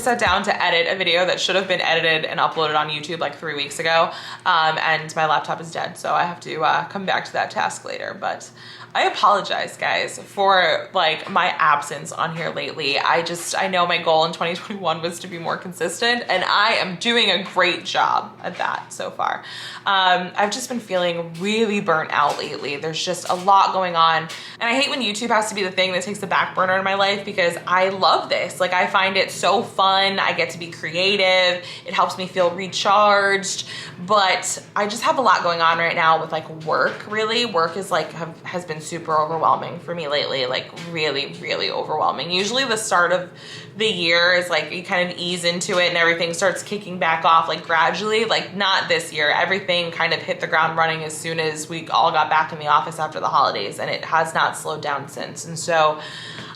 just sat down to edit a video that should have been edited and uploaded on YouTube like 3 weeks ago. And my laptop is dead, so I have to come back to that task later. But I apologize, guys, for like my absence on here lately. I know my goal in 2021 was to be more consistent, and I am doing a great job at that so far. I've just been feeling really burnt out lately. There's just a lot going on, and I hate when YouTube has to be the thing that takes the back burner in my life, because I love this. Like, I find it so fun. I get to be creative. It helps me feel recharged, but I just have a lot going on right now with like work. Really, work is like has been super overwhelming for me lately, like really, really overwhelming. Usually the start of the year is like you kind of ease into it and everything starts kicking back off like gradually. Like, not this year. Everything kind of hit the ground running as soon as we all got back in the office after the holidays, and it has not slowed down since. And so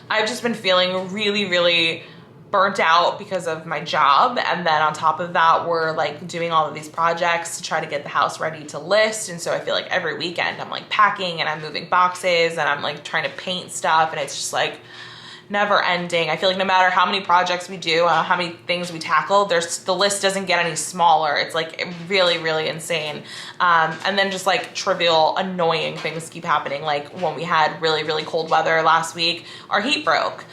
I've just been feeling really, really burnt out because of my job, and then on top of that we're like doing all of these projects to try to get the house ready to list. And so I feel like every weekend I'm like packing and I'm moving boxes and I'm like trying to paint stuff, and it's just like never ending. I feel like no matter how many projects we do, how many things we tackle, the list doesn't get any smaller. It's like really, really insane. And then just like trivial, annoying things keep happening. Like when we had really, really cold weather last week, our heat broke.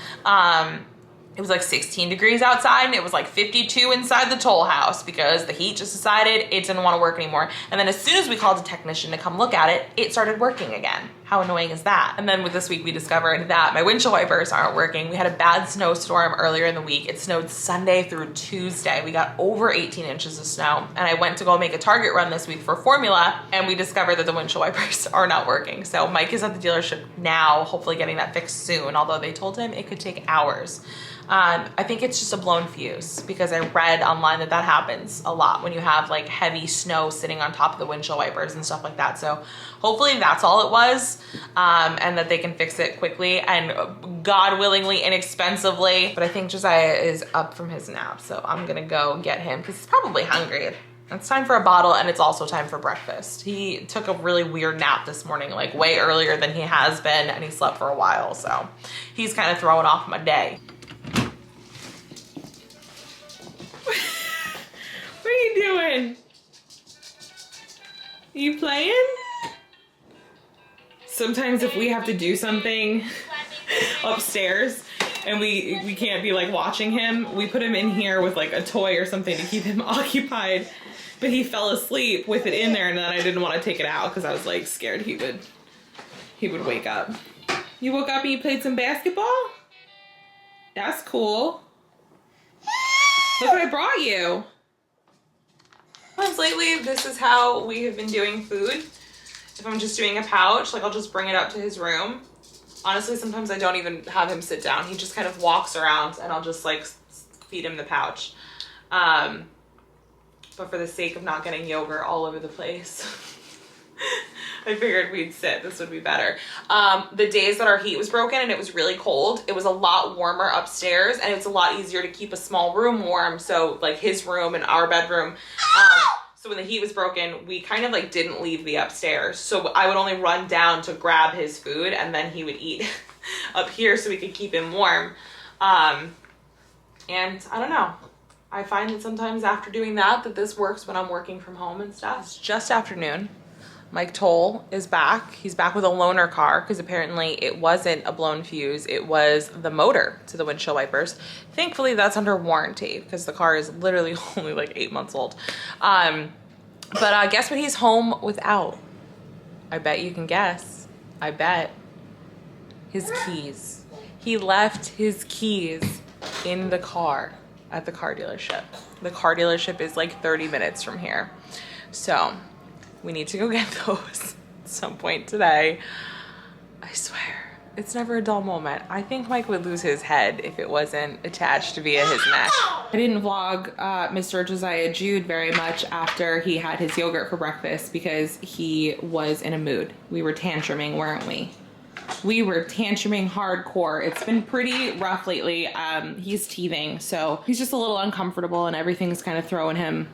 It was like 16 degrees outside and it was like 52 inside the toll house because the heat just decided it didn't want to work anymore. And then as soon as we called a technician to come look at it, it started working again. How annoying is that? And then with this week, we discovered that my windshield wipers aren't working. We had a bad snowstorm earlier in the week. It snowed Sunday through Tuesday. We got over 18 inches of snow. And I went to go make a Target run this week for formula, and we discovered that the windshield wipers are not working. So Mike is at the dealership now, hopefully getting that fixed soon, although they told him it could take hours. I think it's just a blown fuse, because I read online that that happens a lot when you have like heavy snow sitting on top of the windshield wipers and stuff like that. So hopefully that's all it was, and that they can fix it quickly and God willingly, inexpensively. But I think Josiah is up from his nap, so I'm gonna go get him because he's probably hungry. It's time for a bottle, and it's also time for breakfast. He took a really weird nap this morning, like way earlier than he has been, and he slept for a while, so he's kind of throwing off my day. What are you doing? You playing? Sometimes if we have to do something upstairs and we can't be like watching him, we put him in here with like a toy or something to keep him occupied. But he fell asleep with it in there, and then I didn't want to take it out because I was like scared he would wake up. You woke up and you played some basketball? That's cool. Look what I brought you. Sometimes lately, this is how we have been doing food. If I'm just doing a pouch, like I'll just bring it up to his room. Honestly, sometimes I don't even have him sit down. He just kind of walks around and I'll just like feed him the pouch. But for the sake of not getting yogurt all over the place, I figured we'd sit. This would be better. The days that our heat was broken and it was really cold, it was a lot warmer upstairs, and it's a lot easier to keep a small room warm. So like his room and our bedroom. So when the heat was broken, we kind of like didn't leave the upstairs. So I would only run down to grab his food, and then he would eat up here so we could keep him warm. And I don't know. I find that sometimes after doing that this works when I'm working from home and stuff. It's just afternoon. Mike Toll is back. He's back with a loaner car because apparently it wasn't a blown fuse. It was the motor to the windshield wipers. Thankfully, that's under warranty because the car is literally only like 8 months old. But guess what he's home without? I bet you can guess. I bet. His keys. He left his keys in the car at the car dealership. The car dealership is like 30 minutes from here. So we need to go get those at some point today. I swear, it's never a dull moment. I think Mike would lose his head if it wasn't attached via his neck. I didn't vlog Mr. Josiah Jude very much after he had his yogurt for breakfast because he was in a mood. We were tantruming, weren't we? We were tantruming hardcore. It's been pretty rough lately. He's teething, so he's just a little uncomfortable and everything's kind of throwing him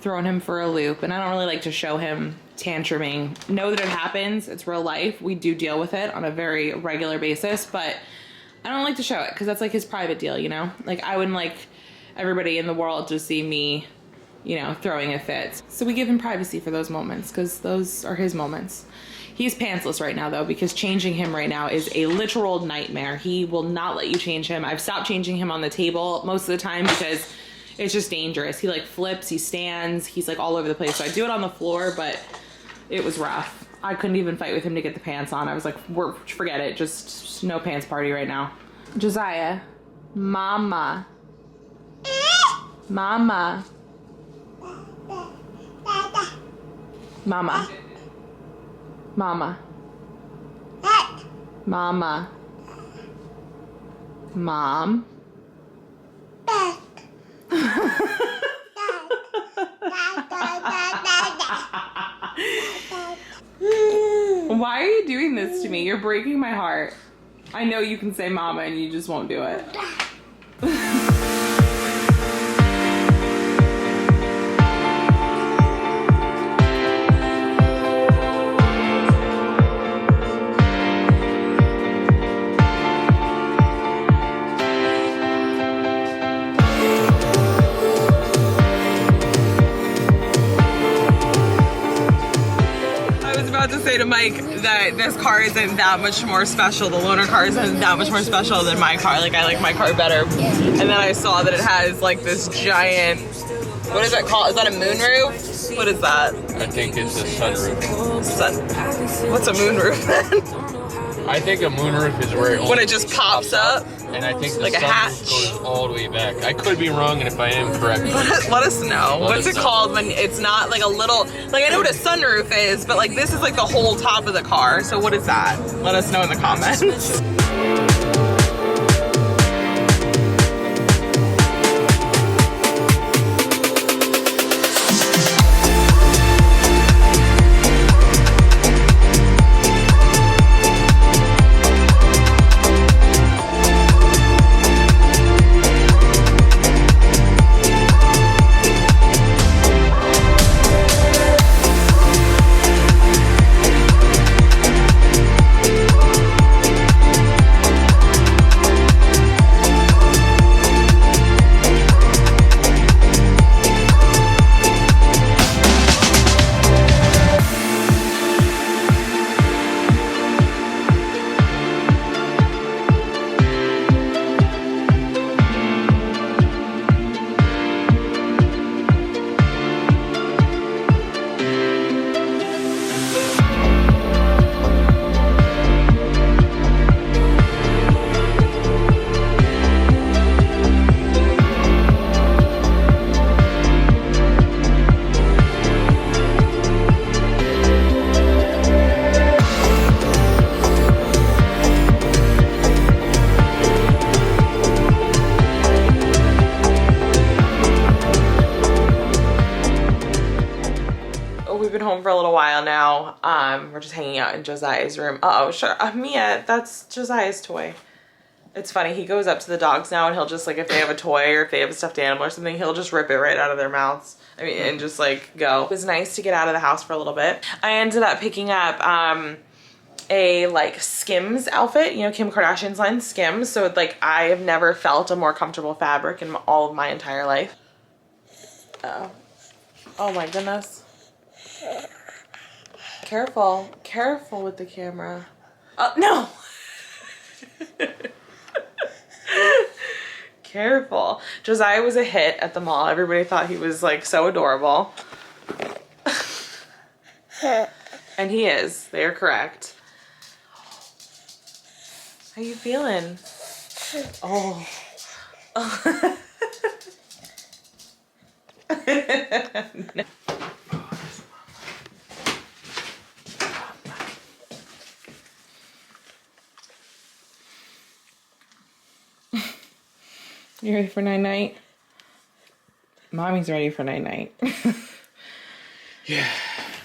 for a loop. And I don't really like to show him tantruming. Know that it happens. It's real life. We do deal with it on a very regular basis, but I don't like to show it because that's like his private deal, you know? Like I wouldn't like everybody in the world to see me, you know, throwing a fit. So we give him privacy for those moments because those are his moments. He's pantsless right now though, because changing him right now is a literal nightmare. He will not let you change him. I've stopped changing him on the table most of the time because it's just dangerous. He like flips, he stands, he's like all over the place. So I do it on the floor, but it was rough. I couldn't even fight with him to get the pants on. I was like, forget it. Just no pants party right now. Josiah, mama, mama, mama. Mama. Mama. Mom. Why are you doing this to me? You're breaking my heart. I know you can say mama and you just won't do it. To say to Mike that this car isn't that much more special. The loaner car isn't that much more special than my car. Like, I like my car better. And then I saw that it has like this giant, what is that called? Is that a moonroof? What is that? I think it's a sunroof. What's a moonroof then? I think a moonroof is where when it just pops up. And I think the like a hatch goes all the way back. I could be wrong, and if I am, correct me. Let us know. What's it called when it's not like a little, like I know what a sunroof is, but like this is like the whole top of the car. So what is that? Let us know in the comments. Home for a little while now. We're just hanging out in Josiah's room. Oh, sure. Mia, that's Josiah's toy. It's funny. He goes up to the dogs now and he'll just like, if they have a toy or if they have a stuffed animal or something, he'll just rip it right out of their mouths. I mean, and just like go. It was nice to get out of the house for a little bit. I ended up picking up a like Skims outfit, you know, Kim Kardashian's line Skims. So like I have never felt a more comfortable fabric in all of my entire life. Oh my goodness. Careful, careful with the camera. No. Careful. Josiah was a hit at the mall. Everybody thought he was like so adorable. And he is. They are correct. How you feeling? Oh. No. You ready for night-night? Mommy's ready for night-night. Yeah.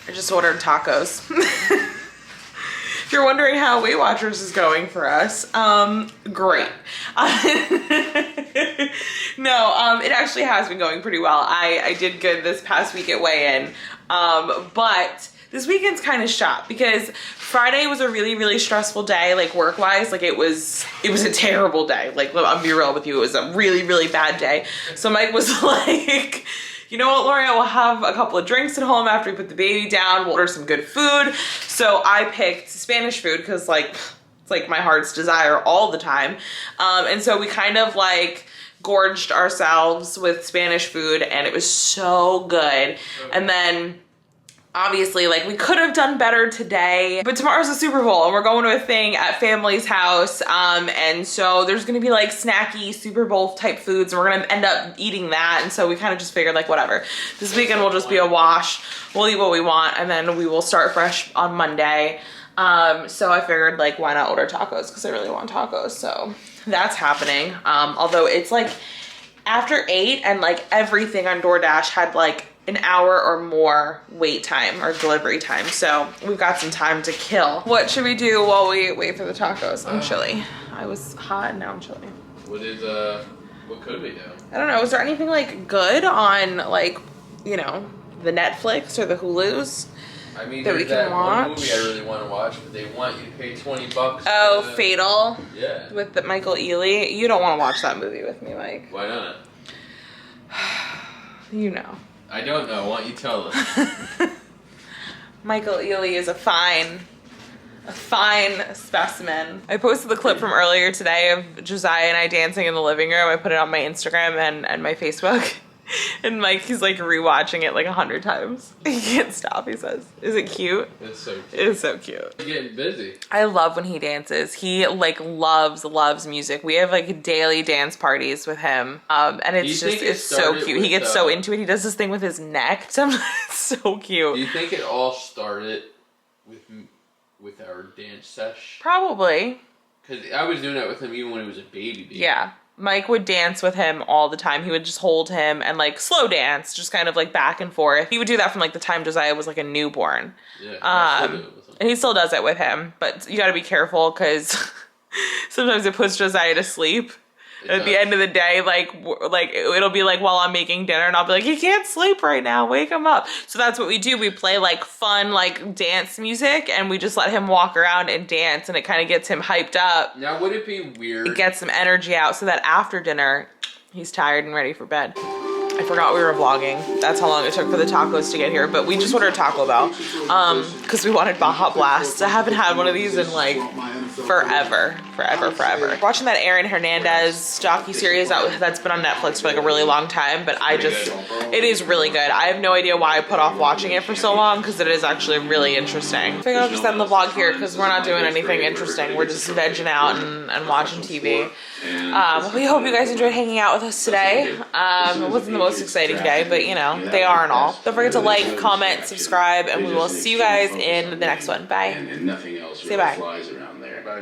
I just ordered tacos. If you're wondering how Weight Watchers is going for us, great. No, it actually has been going pretty well. I did good this past week at weigh-in, but this weekend's kind of shot because Friday was a really, really stressful day, like work-wise. Like it was a terrible day. Like, I'll be real with you, it was a really, really bad day. So Mike was like, you know what, Lori, we'll have a couple of drinks at home after we put the baby down. We'll order some good food. So I picked Spanish food because like, it's like my heart's desire all the time. And so we kind of like gorged ourselves with Spanish food and it was so good. And then obviously, like, we could have done better today, but tomorrow's the Super Bowl and we're going to a thing at family's house. And so there's gonna be like snacky Super Bowl type foods and we're gonna end up eating that. And so we kind of just figured like, whatever. This weekend will just be a wash. We'll eat what we want and then we will start fresh on Monday. So I figured like, why not order tacos? Because I really want tacos. So that's happening. Although it's like after 8 and like everything on DoorDash had like an hour or more wait time or delivery time. So we've got some time to kill. What should we do while we wait for the tacos? I'm chilly. I was hot and now I'm chilly. What could we do? I don't know. Is there anything like good on like, you know, the Netflix or the Hulus? I mean, that we there's can that one watch? movie I really want to watch, but they want you to pay $20. Oh, Fatal. Yeah. With the Michael Ealy. You don't want to watch that movie with me, Mike. Why not? You know. I don't know. Why don't you tell us? Michael Ealy is a fine specimen. I posted the clip from earlier today of Josiah and I dancing in the living room. I put it on my Instagram and my Facebook. And Mike, he's like rewatching it like 100 times. He can't stop, he says. Is it cute? It's so cute. It is so cute. You're getting busy. I love when he dances. He like loves music. We have like daily dance parties with him. And it's so cute. He gets so into it. He does this thing with his neck. Sometimes it's so cute. Do you think it all started with our dance sesh? Probably. Because I was doing that with him even when he was a baby. Yeah. Mike would dance with him all the time. He would just hold him and like slow dance, just kind of like back and forth. He would do that from like the time Josiah was like a newborn. Yeah. And he still does it with him, but you got to be careful because sometimes it puts Josiah to sleep. At the end of the day, like it'll be like while I'm making dinner and I'll be like, he can't sleep right now, wake him up. So that's what we do. We play like fun, like dance music and we just let him walk around and dance and it kind of gets him hyped up. Now, would it be weird? It gets some energy out so that after dinner, he's tired and ready for bed. I forgot we were vlogging. That's how long it took for the tacos to get here, but we just ordered Taco Bell because we wanted Baja Blast. I haven't had one of these in like forever. Watching that Aaron Hernandez docu-series that's been on Netflix for like a really long time, but it is really good. I have no idea why I put off watching it for so long because it is actually really interesting. I think I'll just end the vlog here because we're not doing anything interesting. We're just vegging out and watching TV. We hope you guys enjoyed hanging out with us today. It wasn't the most exciting day, but you know, they are and all. Don't forget to like, comment, subscribe, and we will see you guys in the next one. Bye. And nothing else say bye. flies around there. Bye.